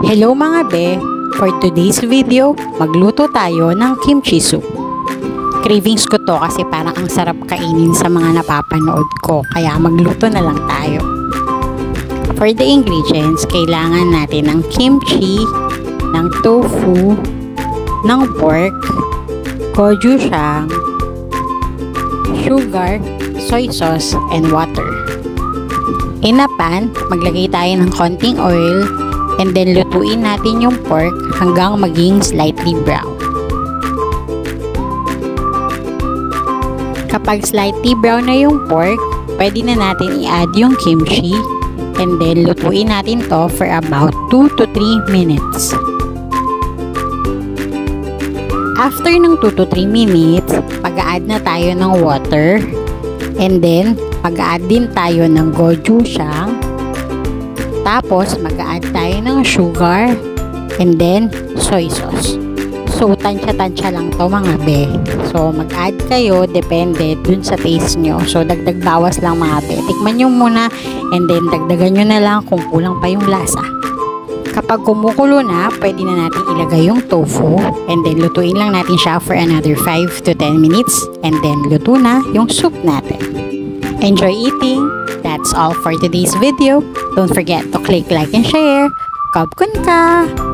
Hello mga be! For today's video, magluto tayo ng kimchi soup. Cravings ko to kasi parang ang sarap kainin sa mga napapanood ko, kaya magluto na lang tayo. For the ingredients, kailangan natin ng kimchi, ng tofu, ng pork, gochujang, sugar, soy sauce, and water. In a pan, maglagay tayo ng konting oil and then lutuin natin yung pork hanggang maging slightly brown. Kapag slightly brown na yung pork, pwede na natin i-add yung kimchi and then lutuin natin to for about 2 to 3 minutes. After ng 2 to 3 minutes, mag-a-add na tayo ng water and then mag-a-add din tayo ng gochujang. Tapos, mag-a-add tayo ng sugar and then soy sauce. So, tansya-tansya lang to mga be. So, mag-add kayo, depende dun sa taste nyo. So, dagdag-bawas lang mga be. Tikman nyo muna and then dagdagan nyo na lang kung kulang pa yung lasa. Kapag kumukulo na, pwede na natin ilagay yung tofu and then lutuin lang natin siya for another 5 to 10 minutes and then luto na yung soup natin. Enjoy eating! That's all for today's video. Don't forget to click like and share. Kabkun ka!